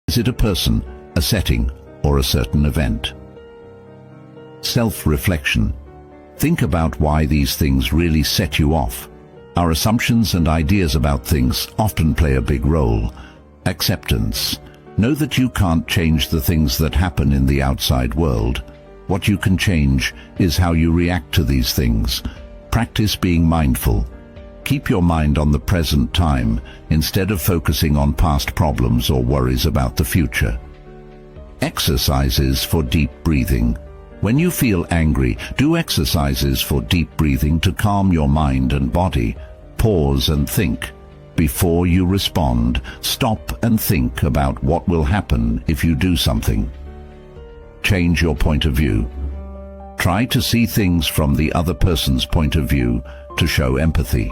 Is it a person, a setting, or a certain event? Self-reflection. Think about why these things really set you off. Our assumptions and ideas about things often play a big role. Acceptance. Know that you can't change the things that happen in the outside world. What you can change is how you react to these things. Practice being mindful. Keep your mind on the present time instead of focusing on past problems or worries about the future. Exercises for deep breathing. When you feel angry, do exercises for deep breathing to calm your mind and body. Pause and think. Before you respond, stop and think about what will happen if you do something. Change your point of view. Try to see things from the other person's point of view to show empathy.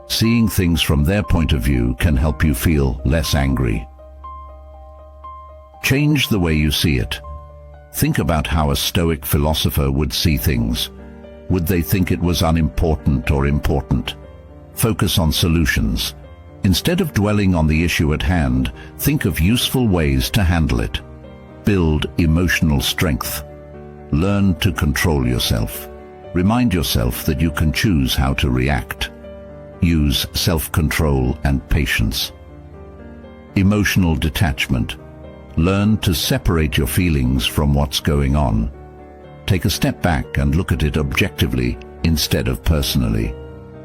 Seeing things from their point of view can help you feel less angry. Change the way you see it. Think about how a Stoic philosopher would see things. Would they think it was unimportant or important? Focus on solutions. Instead of dwelling on the issue at hand, think of useful ways to handle it. Build emotional strength. Learn to control yourself. Remind yourself that you can choose how to react. Use self-control and patience. Emotional detachment. Learn to separate your feelings from what's going on. Take a step back and look at it objectively instead of personally.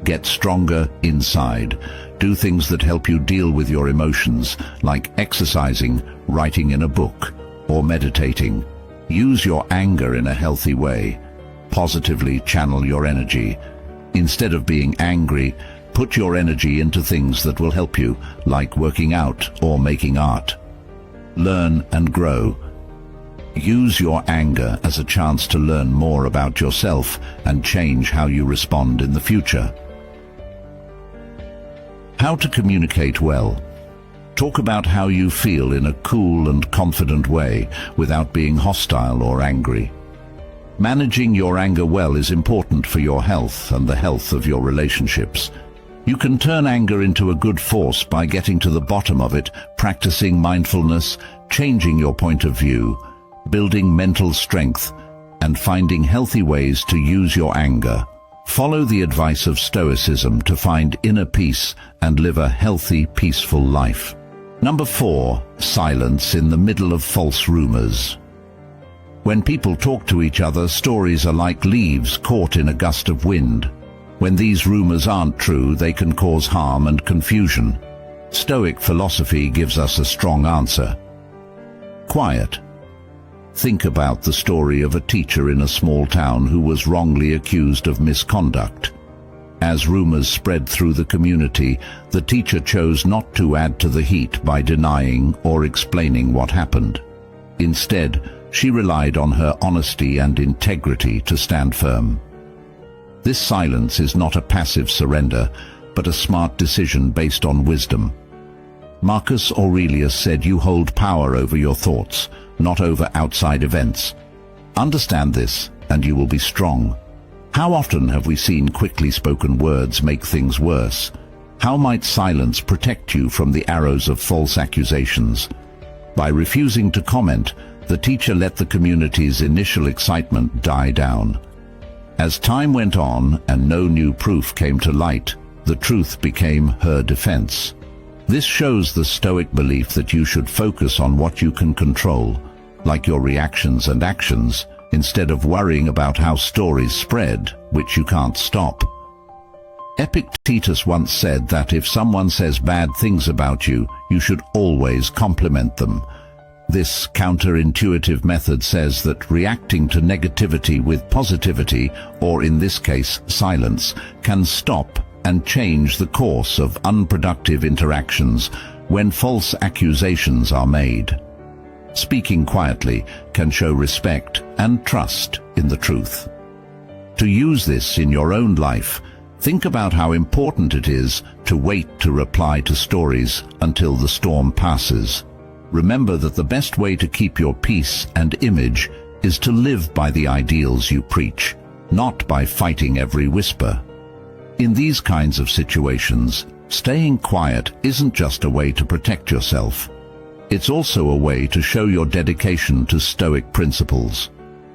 Get stronger inside. Do things that help you deal with your emotions, like exercising, writing in a book, or meditating. Use your anger in a healthy way. Positively channel your energy. Instead of being angry, put your energy into things that will help you, like working out or making art. Learn and grow. Use your anger as a chance to learn more about yourself and change how you respond in the future. How to communicate well. Talk about how you feel in a cool and confident way without being hostile or angry. Managing your anger well is important for your health and the health of your relationships. You can turn anger into a good force by getting to the bottom of it, practicing mindfulness, changing your point of view, building mental strength, and finding healthy ways to use your anger. Follow the advice of Stoicism to find inner peace and live a healthy, peaceful life. Number 4, silence in the middle of false rumors. When people talk to each other, stories are like leaves caught in a gust of wind. When these rumors aren't true, they can cause harm and confusion. Stoic philosophy gives us a strong answer. Quiet. Think about the story of a teacher in a small town who was wrongly accused of misconduct. As rumors spread through the community, the teacher chose not to add to the heat by denying or explaining what happened. Instead, she relied on her honesty and integrity to stand firm. This silence is not a passive surrender, but a smart decision based on wisdom. Marcus Aurelius said, "You hold power over your thoughts, not over outside events." Understand this, and you will be strong. How often have we seen quickly spoken words make things worse? How might silence protect you from the arrows of false accusations? By refusing to comment, the teacher let the community's initial excitement die down. As time went on and no new proof came to light, the truth became her defense. This shows the Stoic belief that you should focus on what you can control, like your reactions and actions, instead of worrying about how stories spread, which you can't stop. Epictetus once said that if someone says bad things about you, you should always compliment them. This counterintuitive method says that reacting to negativity with positivity, or in this case silence, can stop and change the course of unproductive interactions when false accusations are made. Speaking quietly can show respect and trust in the truth. To use this in your own life, think about how important it is to wait to reply to stories until the storm passes. Remember that the best way to keep your peace and image is to live by the ideals you preach, not by fighting every whisper. In these kinds of situations, staying quiet isn't just a way to protect yourself. It's also a way to show your dedication to Stoic principles.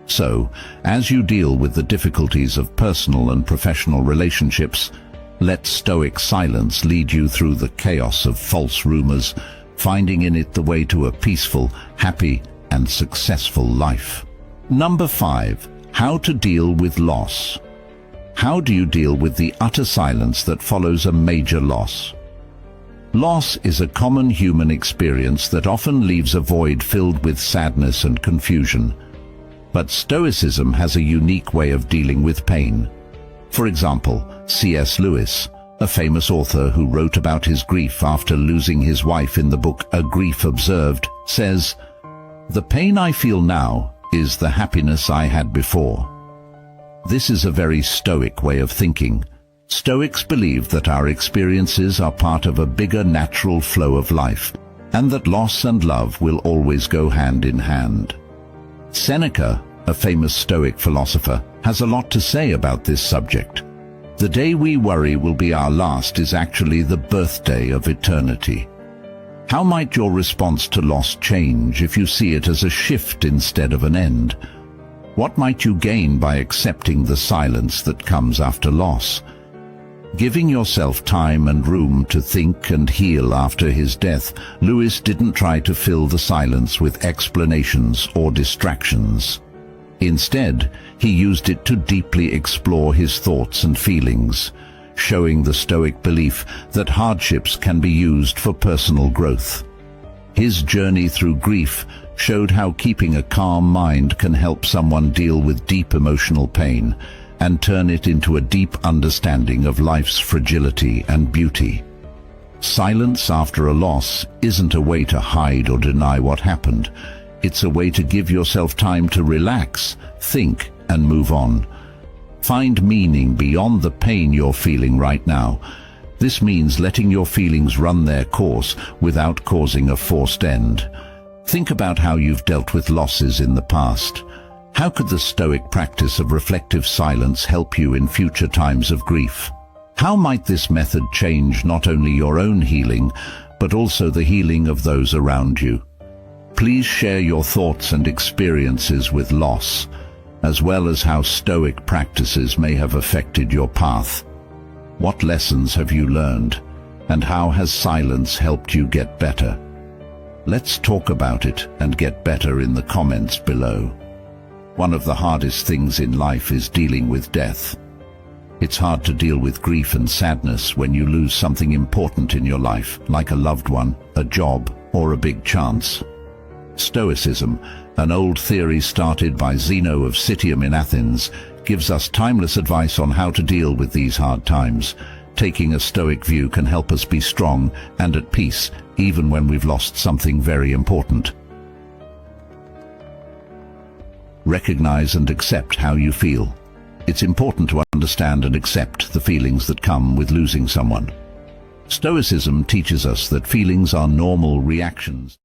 So, as you deal with the difficulties of personal and professional relationships, let Stoic silence lead you through the chaos of false rumors, finding in it the way to a peaceful, happy, and successful life. Number 5. How to deal with loss. How do you deal with the utter silence that follows a major loss? Loss is a common human experience that often leaves a void filled with sadness and confusion. But Stoicism has a unique way of dealing with pain. For example, C.S. Lewis, a famous author who wrote about his grief after losing his wife in the book A Grief Observed, says, "The pain I feel now is the happiness I had before." This is a very Stoic way of thinking. Stoics believe that our experiences are part of a bigger natural flow of life, and that loss and love will always go hand in hand. Seneca, a famous Stoic philosopher, has a lot to say about this subject. The day we worry will be our last is actually the birthday of eternity. How might your response to loss change if you see it as a shift instead of an end? What might you gain by accepting the silence that comes after loss? Giving yourself time and room to think and heal after his death, Lewis didn't try to fill the silence with explanations or distractions. Instead, he used it to deeply explore his thoughts and feelings, showing the Stoic belief that hardships can be used for personal growth. His journey through grief showed how keeping a calm mind can help someone deal with deep emotional pain and turn it into a deep understanding of life's fragility and beauty. Silence after a loss isn't a way to hide or deny what happened. It's a way to give yourself time to relax, think, and move on. Find meaning beyond the pain you're feeling right now. This means letting your feelings run their course without causing a forced end. Think about how you've dealt with losses in the past. How could the Stoic practice of reflective silence help you in future times of grief? How might this method change not only your own healing, but also the healing of those around you? Please share your thoughts and experiences with loss, as well as how Stoic practices may have affected your path. What lessons have you learned, and how has silence helped you get better? Let's talk about it and get better in the comments below. One of the hardest things in life is dealing with death. It's hard to deal with grief and sadness when you lose something important in your life, like a loved one, a job, or a big chance. Stoicism, an old theory started by Zeno of Citium in Athens, gives us timeless advice on how to deal with these hard times. Taking a Stoic view can help us be strong and at peace, even when we've lost something very important. Recognize and accept how you feel. It's important to understand and accept the feelings that come with losing someone. Stoicism teaches us that feelings are normal reactions